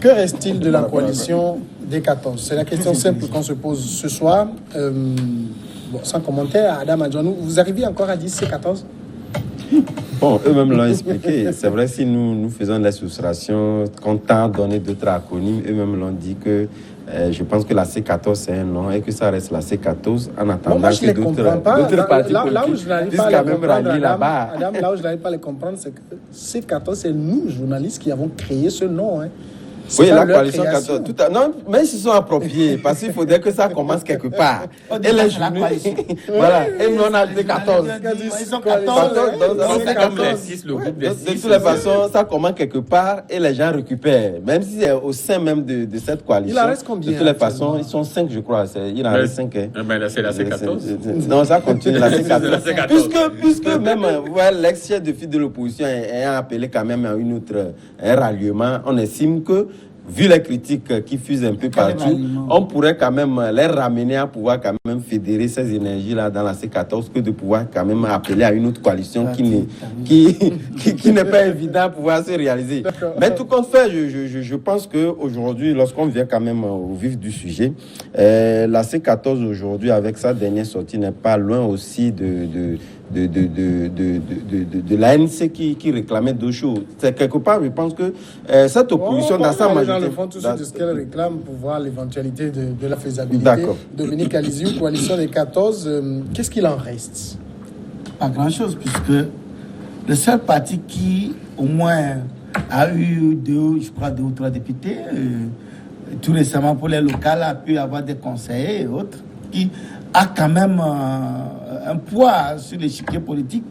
Que reste-t-il de la coalition des 14? C'est la question simple qu'on se pose ce soir. Sans commentaire, Adam Adjonou, vous arrivez encore à dire C14? Bon, eux-mêmes l'ont expliqué. C'est vrai, si nous faisons de la soustraction, qu'on t'a donné d'autres acronymes, eux-mêmes l'ont dit que je pense que la C14 c'est un nom et que ça reste la C14 en attendant que d'autres partis là où je n'arrive pas à les comprendre, Adam, là où je n'arrive pas à les comprendre, c'est que C14, c'est nous, journalistes, qui avons créé ce nom. Hein. Oui, la coalition 14. Non, mais ils se sont appropriés parce qu'il faudrait que ça commence quelque part. Et les journalistes, voilà, et nous on a dit 14. Ils sont 14. De toutes les façons, ça commence quelque part et les gens récupèrent. Même si c'est au sein même de cette coalition. Il en reste combien? De toutes les façons, ils sont 5, je crois. Il en reste 5. C'est la C14. Non, ça continue, la C14. Puisque même l'ex-chef de file de l'opposition ayant appelé quand même à un ralliement, on estime que vu les critiques qui fusent un peu partout, on pourrait quand même les ramener à pouvoir quand même fédérer ces énergies-là dans la C14 que de pouvoir quand même appeler à une autre coalition qui n'est pas évident à pouvoir se réaliser. Mais tout compte fait, je pense qu'aujourd'hui, lorsqu'on vient quand même au vif du sujet, la C14 aujourd'hui, avec sa dernière sortie, n'est pas loin aussi de l'ANC qui réclamait deux choses. C'est quelque part, je pense que cette opposition dans sa majorité... Dans le fond, tout de suite de ce qu'elle réclame pour voir l'éventualité de la faisabilité. D'accord. Dominique Alizou, coalition des 14, qu'est-ce qu'il en reste? Pas grand-chose, puisque le seul parti qui, au moins, a eu deux ou trois députés, tout récemment pour les locales, a pu avoir des conseillers et autres, qui a quand même un poids sur l'échiquier politique,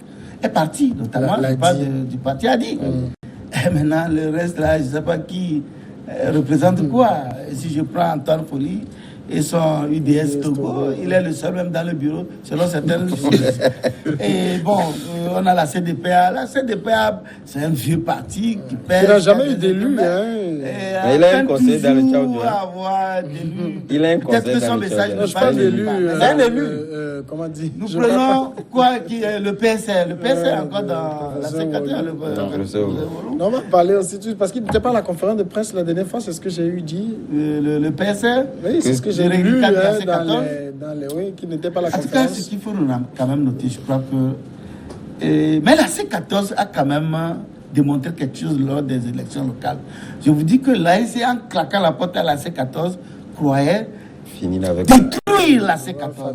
est parti, notamment du parti ADI. Et maintenant, le reste là, je ne sais pas qui représente quoi. Et si je prends Antoine Folie et son UDS Togo, il est le seul même dans le bureau, selon certaines choses. Et bon, on a la CDPA. La CDPA, c'est un vieux parti qui perd. Il n'a jamais eu d'élu. Il a un conseil dans le Tchao. Il a un conseil dans le Tchao. Je parle d'élu. C'est un élu. Comment dire? Nous prenons quoi qui est le PSR. Le PSR est encore dans la secrétaire. On va parler aussi, parce qu'il n'était pas à la conférence de presse la dernière fois, c'est ce que j'ai eu dit. Le PSR? Oui, c'est ce que j'ai lu qui n'était pas à la conférence. En tout cas, ce qu'il faut quand même noter, je crois que... mais la C14 a quand même démontré quelque chose lors des élections locales. Je vous dis que l'ANC, en claquant la porte à la C14, croyait détruire la C14.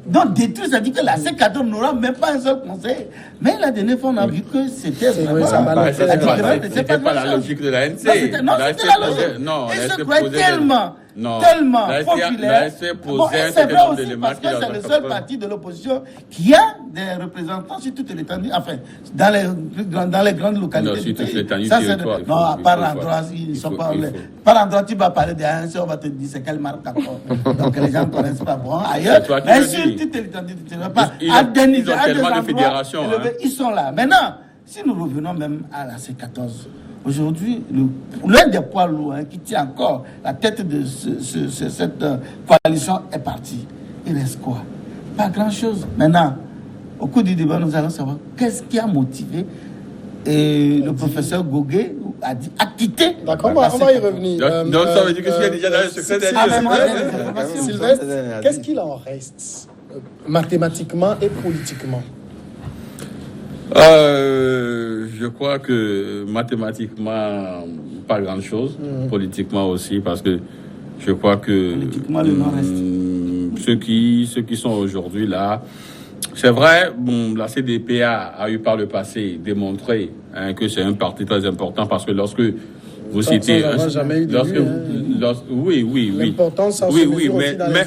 Donc détruire, ça dit que la C14 n'aura même pas un seul conseil. Mais la dernière fois, on a vu que c'était vraiment... C'était pas la logique de l'ANC. Non, c'était la logique. Non, ils se croyaient tellement populaire. C'est vrai aussi parce que c'est le seul parti de l'opposition qui a des représentants sur toute l'étendue, enfin, dans les grandes localités. Non, sur toute l'étendue. Non, par l'endroit, ils sont pas... Par l'endroit, tu vas parler de l'ANC, on va te dire c'est quelle marque encore. Donc les gens ne connaissent pas. Bon, ailleurs, mais sur toute l'étendue, tu ne vas pas... Ils ont tellement de fédérations. Ils sont là. Maintenant, si nous revenons même à la C14, aujourd'hui, l'un des poids lourds qui tient encore la tête de cette coalition est parti. Il reste quoi? Pas grand-chose. Maintenant, au cours du débat, nous allons savoir qu'est-ce qui a motivé le professeur Goguet a quitté. D'accord, on va y revenir. Donc, ça veut dire que je suis déjà dans le secret des Sylvestre, qu'est-ce qu'il en reste mathématiquement et politiquement? Je crois que mathématiquement, pas grand-chose. Politiquement aussi, parce que je crois que ceux qui sont aujourd'hui là, c'est vrai, la CDPA a eu par le passé démontré que c'est un parti très important, parce que lorsque vous citez... Oui. L'importance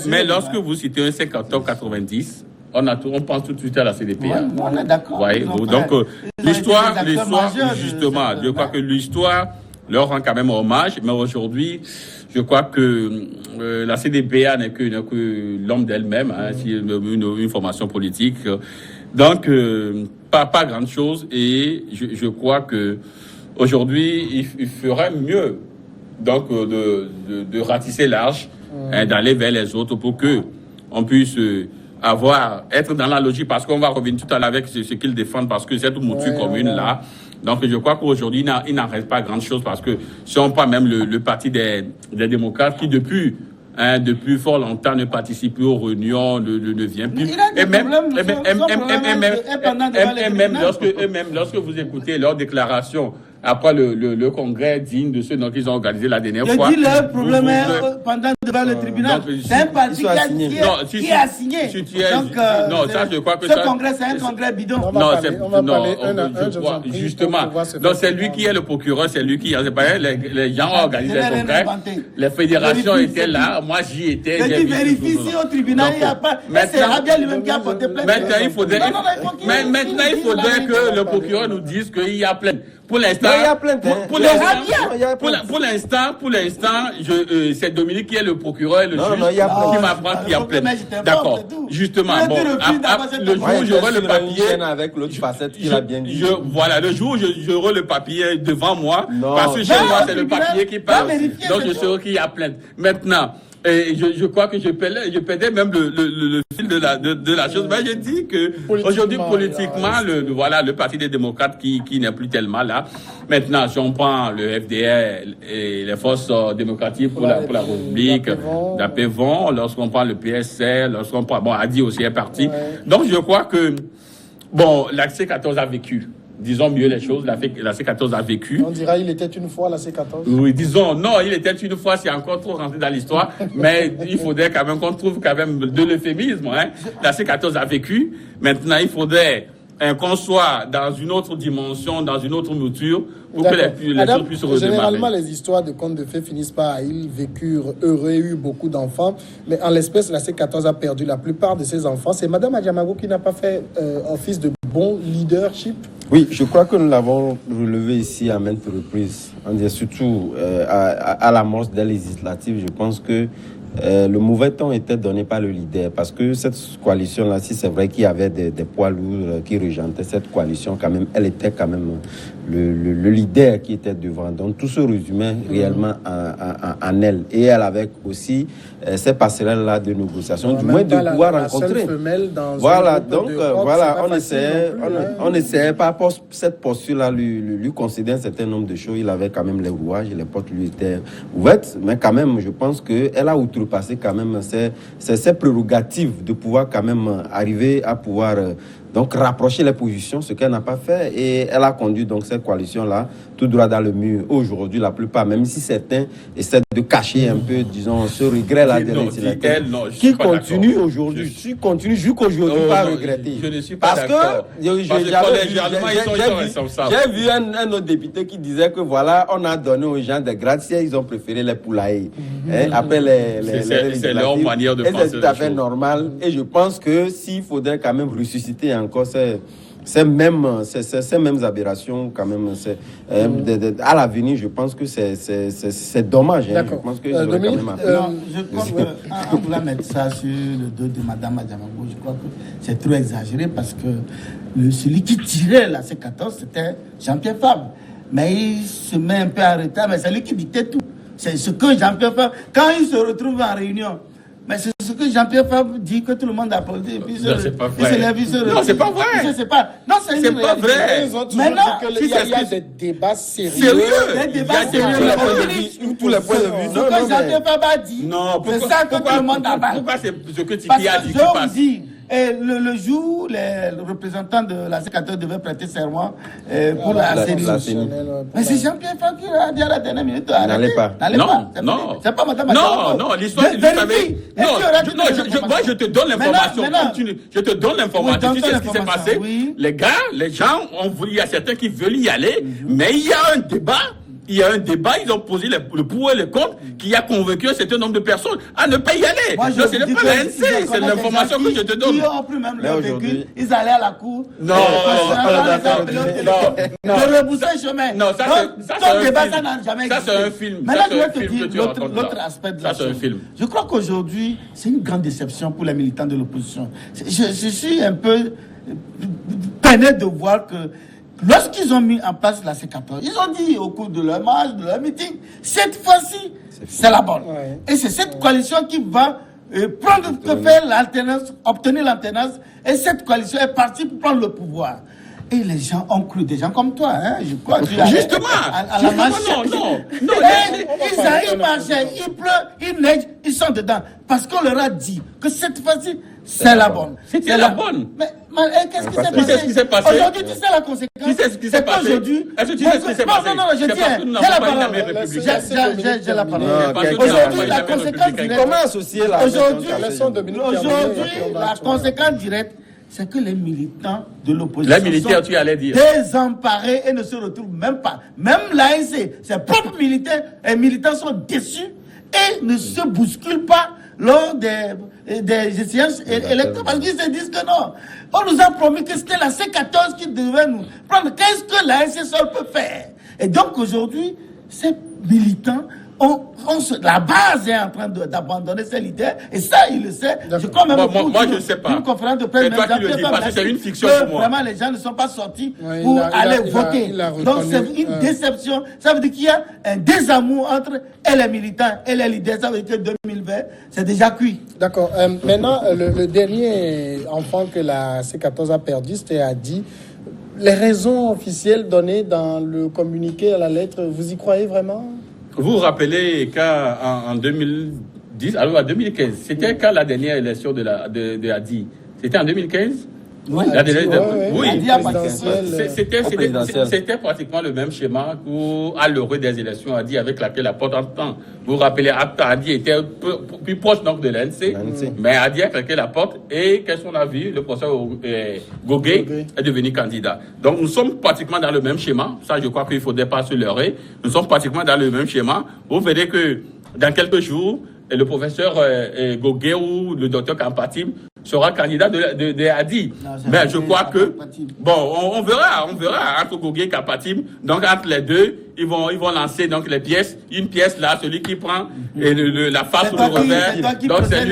mais lorsque vous citez un 50-90, on pense tout de suite à la CDPA. On est d'accord. Donc, l'histoire, justement, je crois que l'histoire leur rend quand même hommage, mais aujourd'hui, je crois que la CDPA n'est que l'homme d'elle-même, une formation politique. Donc, pas grande-chose, et je crois que aujourd'hui, il ferait mieux donc de ratisser large, d'aller vers les autres pour que on puisse... être dans la logique, parce qu'on va revenir tout à l'heure avec ce qu'ils défendent, parce que cette mouture commune-là, Donc, je crois qu'aujourd'hui, il n'en reste pas grand-chose parce que si on prend même le parti des démocrates qui, depuis fort longtemps, ne participe plus aux réunions, ne vient plus. Et même lorsque vous écoutez leurs déclarations, après le congrès digne de ceux qu'ils ont organisé la dernière fois. Je dis leur problème pendant devant le tribunal. C'est un parti qui a signé. Donc, ça, je crois que ce congrès, c'est un congrès bidon. Justement. Donc, c'est lui qui est le procureur, c'est lui qui a. Les gens ont organisé le congrès. Les fédérations étaient là. Moi, j'y étais. Tu vérifies si au tribunal, il n'y a pas. C'est Rabia lui-même qui a porté plainte. Maintenant, il faudrait que le procureur nous dise qu'il y a plainte. Pour l'instant, c'est Dominique qui est le procureur et le juge qui m'apprend qu'il y a plainte. D'accord. Justement, bon, le jour où j'aurai le papier avec l'autre facette qu'il a bien dit. Le jour où j'aurai le papier devant moi, parce que chez moi c'est le papier qui parle, donc je saurai qu'il y a plainte. Maintenant. Et je crois que je perdais même le fil de la chose. Mais je dis que aujourd'hui, politiquement, le Parti des démocrates qui n'est plus tellement là. Maintenant, si on prend le FDR et les forces démocratiques pour la République, la PEVON, lorsqu'on prend le PSR, lorsqu'on prend, Adi aussi est parti. Donc, je crois que, la C14 a vécu. Disons mieux les choses, la C14 a vécu. On dira il était une fois la C14. Oui, disons, non, il était une fois, c'est encore trop rentré dans l'histoire, mais il faudrait quand même qu'on trouve quand même de l'euphémisme. La C14 a vécu, maintenant il faudrait qu'on soit dans une autre dimension, dans une autre mouture, pour que les choses puissent redémarrer. Généralement, les histoires de contes de fées finissent par ils vécurent heureux, eu beaucoup d'enfants, mais en l'espèce, la C14 a perdu la plupart de ses enfants. C'est Mme Adjamagou qui n'a pas fait office de bon leadership. Oui, je crois que nous l'avons relevé ici à maintes reprises. On dit surtout à l'amorce des législatives, je pense que le mauvais temps était donné par le leader. Parce que cette coalition-là, si c'est vrai qu'il y avait des poids lourds qui régentaient cette coalition, quand même, elle était quand même le leader qui était devant. Donc tout se résumait réellement en elle. Et elle avait aussi ces passerelles-là de négociation, du moins de pouvoir rencontrer. Voilà, donc on essayait par cette posture-là lui concéder un certain nombre de choses. Il avait quand même les rouages, les portes lui étaient ouvertes, mais quand même, je pense qu'elle a outrepassé quand même ses prérogatives de pouvoir quand même arriver à pouvoir donc rapprocher les positions, ce qu'elle n'a pas fait, et elle a conduit donc cette coalition-là tout droit dans le mur. Aujourd'hui, la plupart, même si certains essaient de cacher un peu, disons, ce regret-là des législateurs, qui continue aujourd'hui, jusqu'aujourd'hui, pas regretter. Je ne suis pas d'accord. J'ai vu un autre député qui disait que voilà, on a donné aux gens des gratte-ciel, ils ont préféré les poulaillers. Après c'est leur manière de penser. C'est tout à fait normal. Et je pense que s'il faudrait quand même ressusciter encore ces mêmes aberrations, quand même, à l'avenir, je pense que c'est dommage. Je pense que je pense qu'on voulait mettre ça sur le dos de Mme Adjamagou. Je crois que c'est trop exagéré parce que celui qui tirait la C14, c'était Jean-Pierre Fabre. Mais il se met un peu en retard, mais c'est lui qui dictait tout. C'est ce que Jean-Pierre Fabre, quand il se retrouve en réunion, mais c'est ce que Jean-Pierre Fabre dit que tout le monde applaudit. C'est pas vrai. Non, c'est pas vrai. C'est pas vrai. Maintenant, il y a des débats sérieux. Des débats sérieux. Tous les points de vue. Ce que Jean-Pierre Fabre a dit, c'est ça que tout le monde abat. Pourquoi c'est ce que Tiki a dit qui passe? Et le jour où les représentants de la C14 devaient prêter serment pour la CENI. Mais c'est Jean-Pierre Fabre qui a dit à la dernière minute. N'allez pas. Non. C'est pas Mme Non, l'histoire, moi, je te donne l'information. Je te donne l'information. Tu sais ce qui s'est passé? Les gens ont voulu, il y a certains qui veulent y aller, mais il y a un débat. Ils ont posé le pour et le contre qui a convaincu un certain nombre de personnes à ne pas y aller. Donc ce n'est pas l'ANC, c'est l'information que je te donne. Ils ont pris même leur véhicule, ils allaient à la cour. Non, de rebousser le chemin. Non, ça débat, ça n'a jamais existé. Ça c'est un film. Maintenant, je vais te dire l'autre aspect de la chose. Ça c'est un film. Je crois qu'aujourd'hui, c'est une grande déception pour les militants de l'opposition. Je suis un peu peiné de voir que lorsqu'ils ont mis en place la C14, ils ont dit au cours de leur marche, de leur meeting, cette fois-ci, c'est la bonne. Ouais. Et c'est cette coalition qui va faire l'alternance, obtenir l'alternance, et cette coalition est partie pour prendre le pouvoir. Et les gens ont cru, des gens comme toi, hein, je crois. Justement, la marche. non. Ils marchaient, il pleut, il neige, ils sont dedans. Parce qu'on leur a dit que cette fois-ci, c'est la bonne. C'était la bonne. Mais qu'est-ce qui s'est passé? Aujourd'hui, tu sais la conséquence. Tu sais ce qui s'est passé? Est-ce que tu sais ce qui s'est passé? Non, je dis, j'ai la parole. Aujourd'hui, la conséquence directe. Comment associer la Aujourd'hui, la conséquence directe, c'est que les militants de l'opposition les militaires, tu allais dire, désemparés et ne se retrouvent même pas. Même l'ANC, ses propres militants sont déçus et ne se bousculent pas lors des échéances électorales parce qu'ils se disent que non. On nous a promis que c'était la C14 qui devait nous prendre. Qu'est-ce que l'ANC seul peut faire? Et donc aujourd'hui, ces militants la base est en train d'abandonner ses leaders et ça il le sait. Je crois même moi je ne sais pas. Une conférence de presse, c'est toi qui le dis parce que c'est une fiction pour moi. Vraiment les gens ne sont pas sortis pour aller voter. Donc c'est une déception. Ça veut dire qu'il y a un désamour entre les militants et les leaders. Ça veut dire que 2020 c'est déjà cuit. D'accord. Maintenant le dernier enfant que la C14 a perdu, c'était Adi. Les raisons officielles données dans le communiqué à la lettre, vous y croyez vraiment? Vous vous rappelez qu'en 2010, alors en 2015, c'était quand la dernière élection de Adi? C'était en 2015? Oui, c'était pratiquement le même schéma à l'heure des élections Adi avec laquelle la porte entend. Vous vous rappelez, Adi était plus proche donc de l'ANC, mais Adi a claqué la porte et qu'est-ce qu'on a vu? Le professeur Gogué est devenu candidat. Donc nous sommes pratiquement dans le même schéma. Ça, je crois qu'il ne faudrait pas se leurrer. Nous sommes pratiquement dans le même schéma. Vous verrez que dans quelques jours, le professeur Gogué ou le docteur Kampatim sera candidat de Adi. Mais je crois que, bon, on verra entre Gogué et Kampatim. Donc, entre les deux, ils vont lancer donc les pièces. Une pièce là, celui qui prend et la face ou le revers. Donc, c'est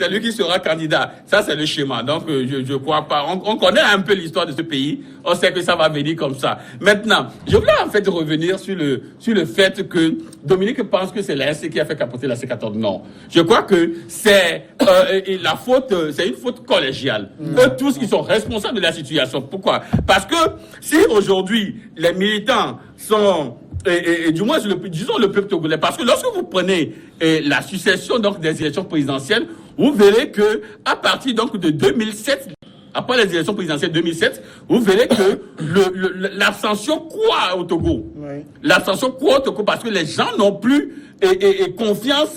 lui qui sera candidat. Ça, c'est le schéma. Donc, je crois pas. On connaît un peu l'histoire de ce pays. On sait que ça va venir comme ça. Maintenant, je voulais en fait revenir sur le fait que Dominique pense que c'est l'ANC qui a fait capoter la C14. Non. Je crois que c'est la faute, c'est une faute collégiale. Eux tous qui sont responsables de la situation. Pourquoi? Parce que si aujourd'hui les militants sont et du moins disons le peuple togolais, parce que lorsque vous prenez la succession donc des élections présidentielles, vous verrez que à partir donc de 2007. Après les élections présidentielles 2007, vous verrez que l'abstention croît au Togo. Oui. L'abstention croît au Togo parce que les gens n'ont plus confiance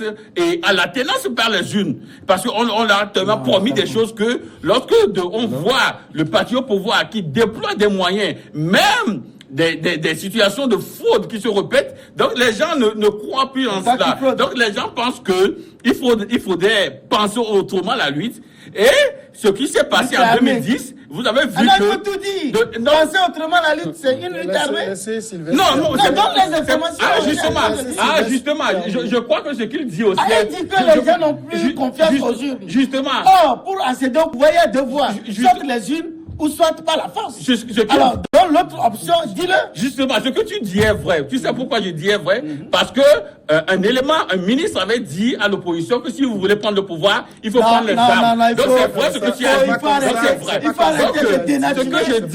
à la tenance par les urnes. Parce qu'on leur a tellement promis des choses que lorsque on voit le parti au pouvoir qui déploie des moyens, même des situations de fraude qui se répètent, donc les gens ne croient plus en cela. Donc les gens pensent que il faudrait penser autrement la lutte. Et ce qui s'est passé en 2010, vous avez vu que... il faut tout dire. Penser autrement la lutte, c'est une lutte armée. Non, c'est donc les informations. Justement, je crois que ce qu'il dit aussi... Il dit que les gens n'ont plus confiance aux urnes. Justement. Or, pour accéder au pouvoir, il y a deux voies. Soit les urnes, ou soit par la force. Alors, dans l'autre option, dis-le. Justement, ce que tu dis est vrai. Tu sais pourquoi je dis est vrai? Parce que un ministre avait dit à l'opposition que si vous voulez prendre le pouvoir, il faut prendre les armes. Donc c'est vrai ce que tu as dit. Il faut arrêter de dénaturer. Ce que je dis,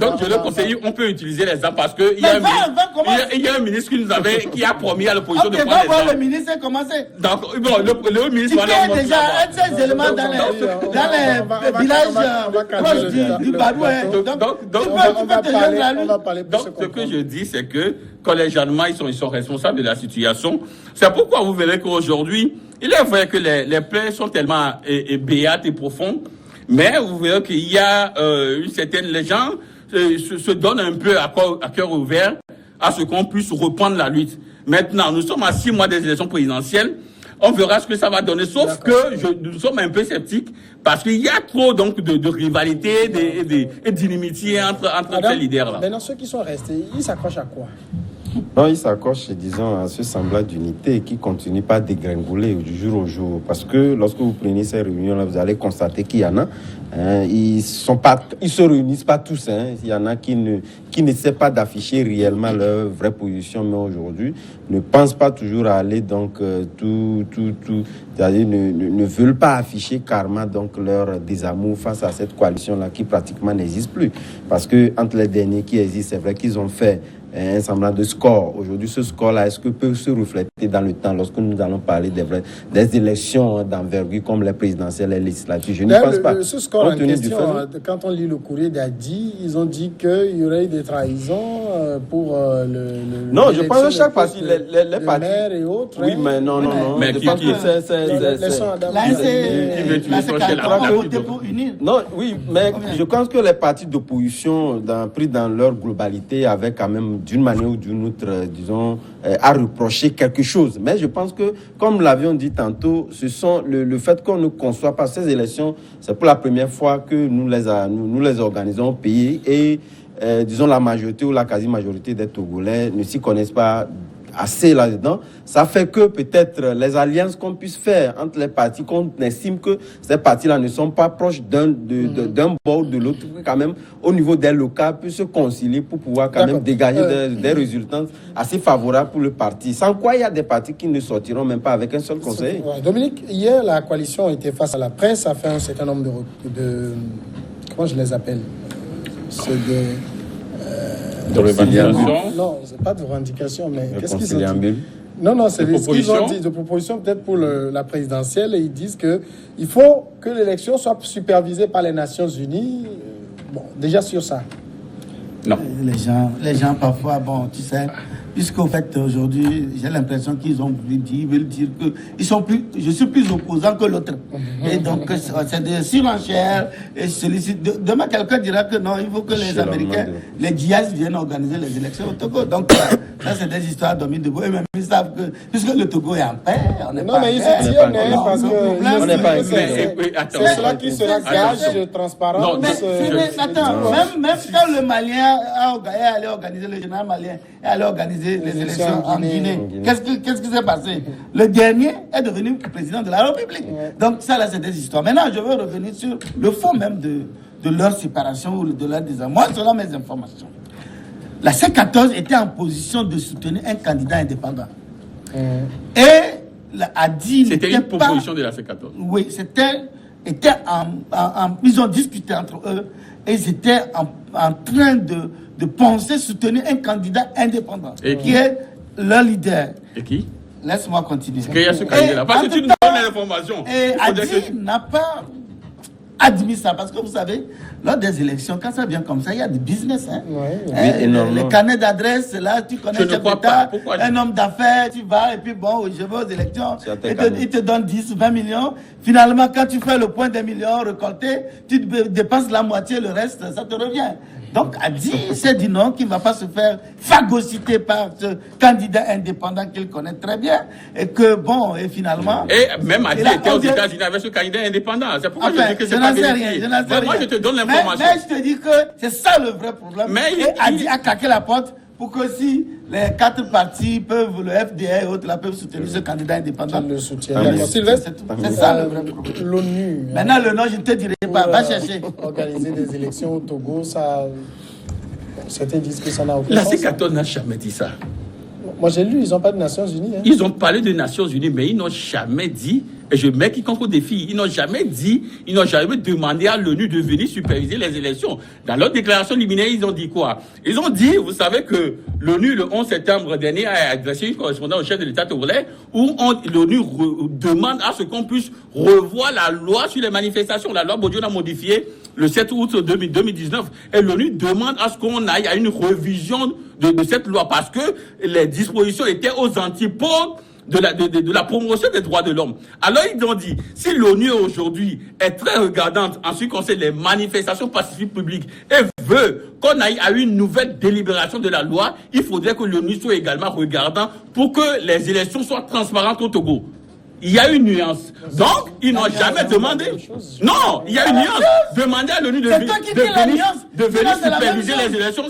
donc je le conseille, on peut utiliser les armes parce que il y a un ministre qui a promis à l'opposition de prendre les armes. Le ministre a commencé. Donc, bon, le ministre va leur montrer. Déjà un de ces éléments dans les villages proches du Badouin. Donc, ce que je dis, c'est que collégialement, ils sont responsables de la situation. C'est pourquoi vous verrez qu'aujourd'hui, il est vrai que les plaies sont tellement béates et profondes, mais vous verrez qu'il y a une certaine... Les gens se donnent un peu à cœur ouvert à ce qu'on puisse reprendre la lutte. Maintenant, nous sommes à 6 mois des élections présidentielles. On verra ce que ça va donner, sauf que nous sommes un peu sceptiques parce qu'il y a trop donc de rivalité et d'inimitié entre ces leaders-là. Maintenant, ceux qui sont restés, ils s'accrochent à quoi? Non, ils s'accrochent, disons, à ce semblant d'unité qui continue pas à dégringoler du jour au jour. Parce que lorsque vous prenez ces réunions-là, vous allez constater qu'il y en a Ils se réunissent pas tous. Il y en a qui n'essaient pas d'afficher réellement leur vraie position, mais aujourd'hui ne pensent pas toujours à aller donc c'est-à-dire ne veulent pas afficher carrément donc leur désamour face à cette coalition-là qui pratiquement n'existe plus. Parce que entre les derniers qui existent, c'est vrai qu'ils ont fait un semblant de score. Aujourd'hui, ce score-là, est-ce que peut se refléter dans le temps lorsque nous allons parler des élections d'envergure comme les présidentielles et les législatives? Je ne pense pas. Ce score en question, quand on lit le courrier d'Adi, ils ont dit qu'il y aurait eu des trahisons pour non, je pense que chaque parti, les partis... maires et autres. Oui, mais non. Mais qui Non, oui, mais je pense que les partis d'opposition, pris dans leur globalité, avaient quand même, d'une manière ou d'une autre, disons, à reprocher quelque chose. Mais je pense que, comme l'avions dit tantôt, ce sont le fait qu'on ne conçoit pas ces élections, c'est pour la première fois que nous les organisons au pays et, disons, la majorité ou la quasi-majorité des Togolais ne s'y connaissent pas assez là-dedans. Ça fait que peut-être les alliances qu'on puisse faire entre les partis, qu'on estime que ces partis-là ne sont pas proches d'un bord ou de l'autre, quand même, au niveau des locaux, puissent se concilier pour pouvoir quand même dégager des résultats assez favorables pour le parti. Sans quoi, il y a des partis qui ne sortiront même pas avec un seul conseiller. Dominique, hier, la coalition était face à la presse, a fait un certain nombre de comment je les appelle? C'est de revendication. Non, c'est pas de revendication, mais qu'est-ce qu'ils ont dit? Non, c'est ce qu'ils ont dit, de propositions peut-être pour la présidentielle, et ils disent qu'il faut que l'élection soit supervisée par les Nations Unies. Bon, déjà sur ça. Non. Les gens parfois, bon, tu sais, puisqu'au fait, aujourd'hui, j'ai l'impression qu'ils veulent dire que je suis plus opposant que l'autre. Et donc, c'est des surenchères. Et demain, quelqu'un dira que non, il faut que les Américains, les djihadistes viennent organiser les élections au Togo. Donc, ça, c'est des histoires d'Omi Debout. Et même, ils savent que, puisque le Togo est en paix, on n'est pas en paix. Non, mais ils se tiennent, parce que on n'est pas c'est cela qui sera gage de transparence. Mais attends, même quand le Malien est allé organiser, le général malien est allé organiser les élections en Guinée. Qu'est-ce qui s'est passé? Le dernier est devenu président de la République. Donc ça là, c'est des histoires. Maintenant, je veux revenir sur le fond même de leur séparation ou de leur désamour. Moi, selon mes informations, la C14 était en position de soutenir un candidat indépendant. Et a dit... C'était une proposition de la C14. Oui, ils ont discuté entre eux et ils étaient en train de penser soutenir un candidat indépendant qui est leur leader. Et qui? Laisse-moi continuer. Parce qu'il y a ce candidat-là. Parce que tu nous donnes l'information. Et Adi n'a pas admis ça. Parce que vous savez, lors des élections, quand ça vient comme ça, il y a du business. Les carnets d'adresse, là, tu connais un homme d'affaires, tu vas, et puis bon, je vais aux élections, il te donne 10, 20 millions. Finalement, quand tu fais le point des millions récoltés, tu dépenses la moitié, le reste, ça te revient. Donc, Adi s'est dit non, qu'il ne va pas se faire phagocyter par ce candidat indépendant qu'il connaît très bien. Et que, bon, et finalement... Et même Adi était aux États-Unis avec ce candidat indépendant. C'est pourquoi je dis que c'est pas vérifié. Moi, je te donne l'information. Mais je te dis que c'est ça le vrai problème. Et Adi a claqué la porte pour que si les 4 partis peuvent, le FDA et autres, là, peuvent soutenir ce candidat indépendant. Le soutien. C'est ça le vrai problème. L'ONU. Maintenant, le nom, je ne te dirai pas. Va chercher. Organiser des élections au Togo, ça... Certains disent que ça n'a aucun sens. La C14 n'a jamais dit ça. Moi, j'ai lu, ils n'ont pas de Nations Unies. Ils ont parlé des Nations Unies, mais ils n'ont jamais dit, et je mets quiconque au défi, ils n'ont jamais demandé à l'ONU de venir superviser les élections. Dans leur déclaration liminaire, ils ont dit quoi? Ils ont dit, vous savez que l'ONU, le 11 septembre dernier, a adressé une correspondance au chef de l'État togolais où l'ONU demande à ce qu'on puisse revoir la loi sur les manifestations. La loi Bodion a modifié le 7 août 2019. Et l'ONU demande à ce qu'on aille à une révision de cette loi parce que les dispositions étaient aux antipodes de la promotion des droits de l'homme. Alors ils ont dit, si l'ONU aujourd'hui est très regardante en ce qui concerne les manifestations pacifiques publiques et veut qu'on aille à une nouvelle délibération de la loi, il faudrait que l'ONU soit également regardant pour que les élections soient transparentes au Togo. Il y a une nuance. Donc, ils n'ont jamais demandé. Non, il y a une nuance. Demander à l'ONU de venir superviser les élections,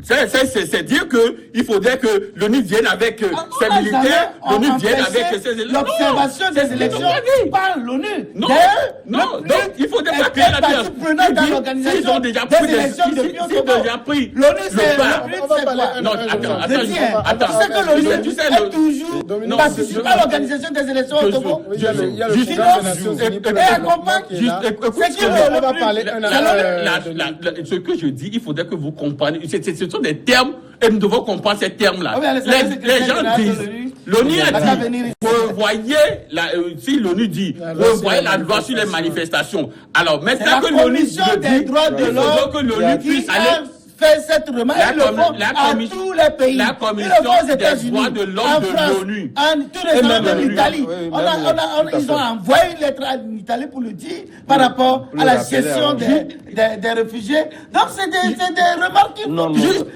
C'est dire qu'il faudrait que l'ONU vienne avec ses militaires, l'ONU vienne avec ses élections. L'observation des élections par l'ONU. Non, donc il faudrait pas créer la pièce. S'ils ont déjà pris l'ONU, c'est quoi? Non, attends. Tu sais que l'ONU est toujours participe à l'organisation des élections au Togo. Il y a le programme des Nations Unies pour le développement qui est là. On va parler ce que je dis, il faudrait que vous compreniez. Ce sont des termes et nous devons comprendre ces termes-là. Les gens disent, l'ONU a dit, revoyez, si l'ONU dit, revoyez la loi sur les manifestations. Alors maintenant que l'ONU dit, des droits de l'homme que l'ONU puisse aller fait cette remarque, ils le font à tous les pays. La commission des droits de l'homme de l'ONU. Tout récemment en Italie. Ils ont envoyé une lettre en Italie pour le dire par rapport à la gestion des réfugiés. Donc c'est des remarques qu'il faut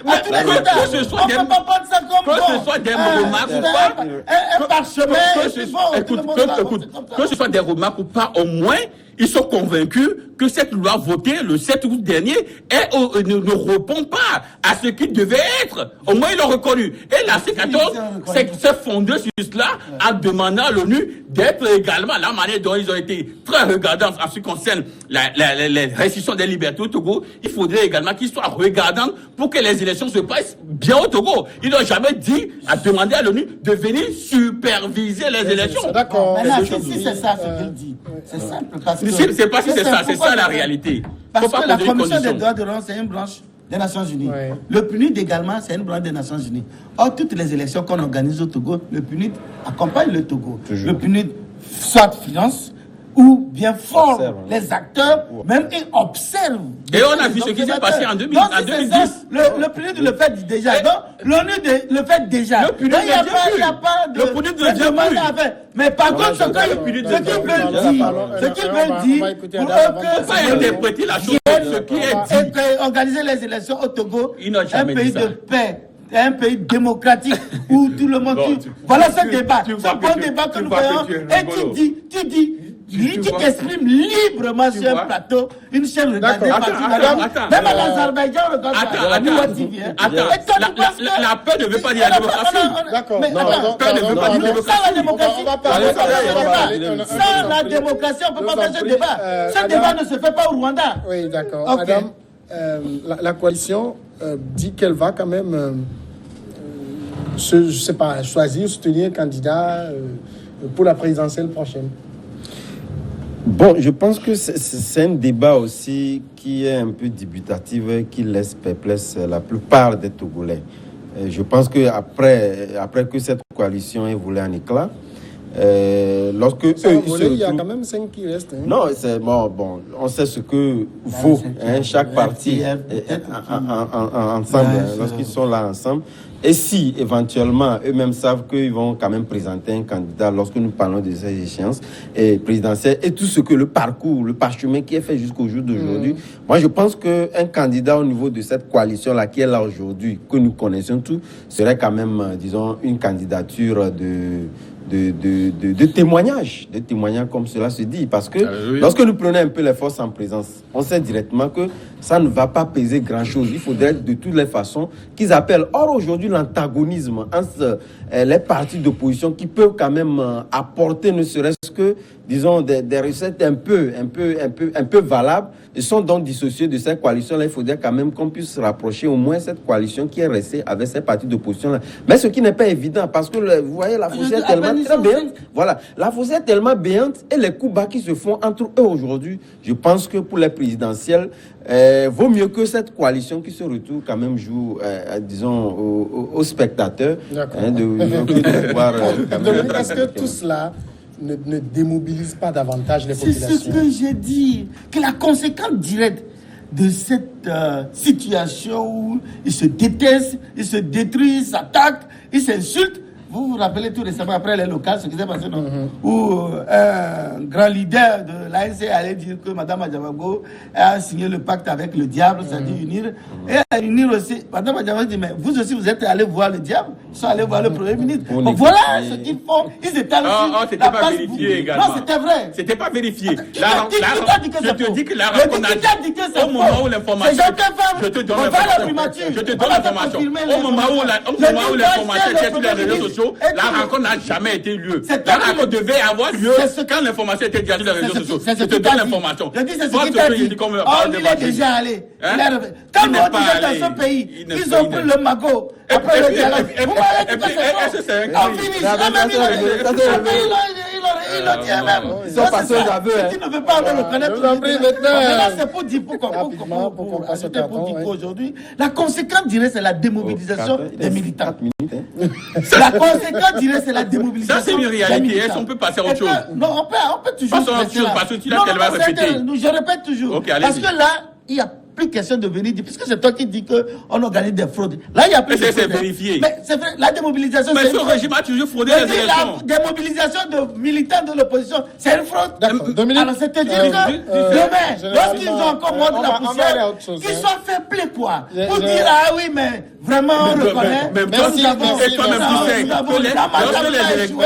à tous les États. On ne peut pas prendre ça comme que ce soit des remarques ou pas. Un parchemin. Que ce soit des remarques ou pas, au moins, ils sont convaincus que cette loi votée le 7 août dernier ne répond pas à ce qu'il devait être. Au moins, ils l'ont reconnu. Et la C14 s'est fondée sur cela en demandant à l'ONU d'être également la manière dont ils ont été très regardants en ce qui concerne les restrictions des libertés au Togo. Il faudrait également qu'ils soient regardants pour que les élections se passent bien au Togo. Ils n'ont jamais dit à demander à l'ONU de venir superviser les élections. D'accord. Maintenant, si c'est ça ce qu'il dit, c'est simple. C'est pas si c'est ça, c'est ça la réalité. Parce que la Commission des droits de l'homme, c'est une branche des Nations Unies. Ouais. Le PNUD également, c'est une branche des Nations Unies. Or, toutes les élections qu'on organise au Togo, le PNUD accompagne le Togo. Toujours. Le PNUD soit finance ou bien forme les acteurs, même et observe. Et on a vu ce qui s'est passé en 2010. Le PNUD le fait déjà. Donc, l'ONU le fait déjà. Le PNUD il n'y a pas de demande à faire. Mais par contre, ce qu'ils veulent dire, pour pas interpréter la chose, ce qui est dit. Organiser les élections au Togo, un pays pays de paix, un pays démocratique où tout le monde voilà ce débat, ce bon débat que nous voyons. Et tu dis, tu t'exprimes librement sur un plateau, une chaîne regardée par même à l'Azerbaïdjan, la paix ne veut pas dire la démocratie. D'accord. Sans la démocratie, sans la démocratie, on ne peut pas faire ce débat. Ce débat ne se fait pas au Rwanda. Oui, d'accord. Madame, la coalition dit qu'elle va quand même, je sais pas, choisir, soutenir un candidat pour la présidentielle prochaine. Bon, je pense que c'est un débat aussi qui est un peu dubitatif, qui laisse perplexe la plupart des Togolais. Je pense que après que cette coalition ait volé en éclat, lorsque il y a quand même 5 qui restent. Hein. Non, c'est bon, on sait ce que vaut chaque parti ensemble, lorsqu'ils sont là ensemble. Et si, éventuellement, eux-mêmes savent qu'ils vont quand même présenter un candidat lorsque nous parlons de ces échéances présidentielles et tout ce que le parcours, le parchemin qui est fait jusqu'au jour d'aujourd'hui, moi je pense qu'un candidat au niveau de cette coalition-là qui est là aujourd'hui, que nous connaissons tous, serait quand même, disons, une candidature de témoignages comme cela se dit. Parce que lorsque nous prenons un peu les forces en présence, on sait directement que ça ne va pas peser grand-chose. Il faudrait de toutes les façons qu'ils appellent. Or, aujourd'hui, l'antagonisme entre les partis d'opposition qui peuvent quand même apporter, ne serait-ce que, disons, des recettes un peu valables, ils sont donc dissociés de cette coalition-là. Il faudrait quand même qu'on puisse rapprocher au moins cette coalition qui est restée avec ces partis d'opposition-là. Mais ce qui n'est pas évident, parce que, vous voyez, la fossée est tellement très béante. Voilà, la fossée est tellement béante et les coups bas qui se font entre eux aujourd'hui, je pense que pour les présidentielles, vaut mieux que cette coalition qui se retrouve quand même joue, disons, aux spectateurs. De pouvoir... Est-ce que tout cela ne démobilise pas davantage les populations? C'est ce que j'ai dit, que la conséquence directe de cette situation où ils se détestent, ils se détruisent, ils s'attaquent, ils s'insultent, Vous vous rappelez tout récemment, après les locales, ce qui s'est passé, non? Où un grand leader de l'ANC allait dire que Mme Adjamago a signé le pacte avec le diable, c'est-à-dire unir. Et à unir aussi, Mme Adjamago dit, mais vous aussi, vous êtes allés voir le diable, ils sont allés voir le Premier ministre. Donc voilà ce qu'ils font. Ils étaient allés c'était pas vérifié également. Non, c'était vrai. C'était pas vérifié. Je te dis que la rencontre, au moment où l'information, je te donne l'information. Je te donne l'information. Au moment où l'information était sur les réseaux sociaux, la rencontre n'a jamais été lieu. La rencontre devait avoir lieu quand l'information était déjà sur les réseaux sociaux. Je te donne l'information. Je dis, c'est ce qu'il t'a dit. Il est déjà allé. Quand vous êtes dans ce pays, ils ont pris le magot. Après le dialogue. Vous m'avez dit que c'est bon. On finit. Il le dit même. Ils sont passés aux aveux. Tu ne veux pas le reconnaître. Maintenant, c'est pour dire pour ajouter pour dire qu'aujourd'hui, la conséquence, je dirais, c'est la démobilisation des militants. La conséquence, je dirais, c'est la démobilisation. Ça, c'est une réalité. Est-ce qu'on peut passer à autre chose? Non, on peut toujours. Parce que tu l'as tellement répété. Je répète toujours. Parce que là, il y a plus question de venir dire, puisque c'est toi qui dis qu'on organise des fraudes. Là, il y a plus de fraudes. C'est vérifié. Mais c'est vrai, la démobilisation, mais ce régime a toujours fraudé les élections. La démobilisation de militants de l'opposition, c'est une fraude. Dominique, alors, c'est-à-dire que demain, lorsqu'ils ont encore montré la poussière, qu'ils soient faits play quoi. Pour dire, ah oui, mais vraiment, on reconnaît. Mais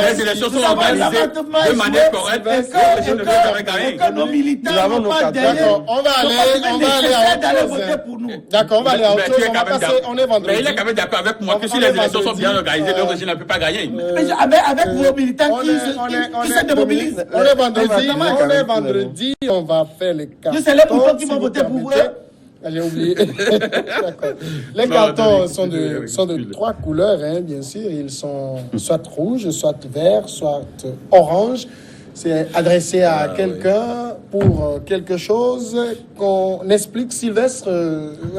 les élections sont organisées de manière correcte, que nos militants n'ont pas derrière. On va aller d'aller voter pour nous. D'accord, on va aller à autre chose. On est vendredi. Mais il est quand même d'accord avec moi que si les élections sont bien organisées, le régime ne peut pas gagner. Mais avec vos militants qui se démobilisent. On est vendredi, on va faire les cartons. C'est les boutons qui vont voter pour vous. J'ai oublié. Les cartons sont de 3 couleurs, hein, bien sûr. Ils sont soit rouges, soit verts, soit orange. C'est adressé à quelqu'un pour quelque chose qu'on explique. Sylvestre,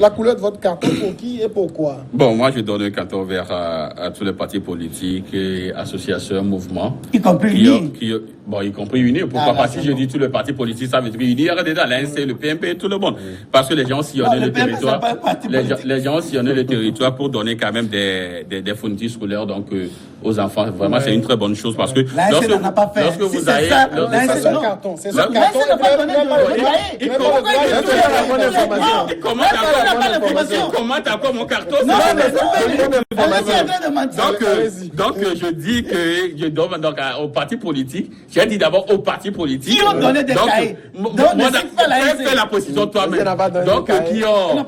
la couleur de votre carton, pour qui et pourquoi? Bon, moi, je donne un carton vert à tous les partis politiques et associations, mouvements. Y compris UNI. Bon, y compris UNI. Pourquoi pas? Si je dis tous les partis politiques, ça veut dire UNI, dedans, l'ANC, le PMP, tout le monde. Parce que les gens ont sillonné le territoire. Les gens ont sillonné le territoire pour donner quand même des fournitures scolaires donc, aux enfants. Vraiment, c'est une très bonne chose parce que lorsque vous avez... C'est ce carton. C'est ce carton. Comment t'as mon carton? Donc, je dis que je donne aux partis politiques. J'ai dit d'abord aux partis politiques. Qui ont donné des cahiers. Fais la position toi-même. Donc, qui ont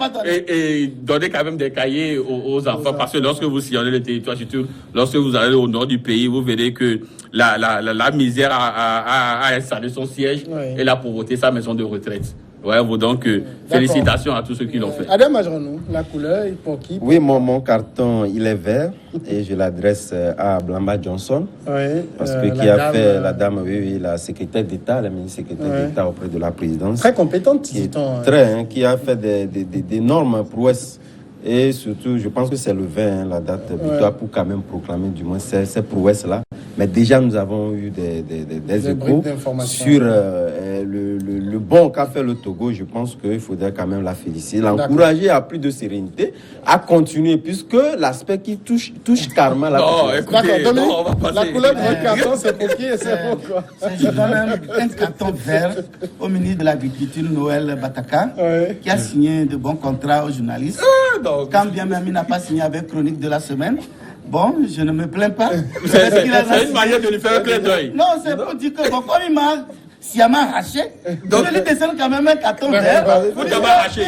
donné quand même des cahiers aux enfants. Parce que lorsque vous sillonnez le territoire, surtout lorsque vous allez au nord du pays, vous verrez que la misère a installé son siège et la pauvreté sa maison de retraite. Ouais, donc félicitations à tous ceux qui l'ont fait. Adam Majranou, la couleur, pour qui? Oui, mon carton, il est vert et je l'adresse à Blamba Johnson. Oui, parce que qui a fait la dame, la secrétaire d'État, la ministre secrétaire d'État auprès de la présidence. Très compétente, dit-on. Qui a fait d'énormes prouesses. Et surtout, je pense que c'est le 20, la date butoir pour quand même proclamer du moins ces prouesses-là. Mais déjà, nous avons eu des échos sur le bon qu'a fait le Togo. Je pense qu'il faudrait quand même la féliciter, l'encourager à plus de sérénité, à continuer, puisque l'aspect qui touche carrément la population. D'accord, Dominique, la couleur de votre carton, c'est pour qui et c'est pourquoi? Je donne un carton vert au ministre de l'Agriculture, Noël Bataka, qui a signé de bons contrats aux journalistes. Quand bien même il n'a pas signé avec Chronique de la Semaine. Bon, je ne me plains pas. C'est une manière de lui faire un clin d'œil. Non, c'est pour dire que bon, comme il m'a sciemment arraché, je lui descends quand même un carton vert. Vous t'avez arraché.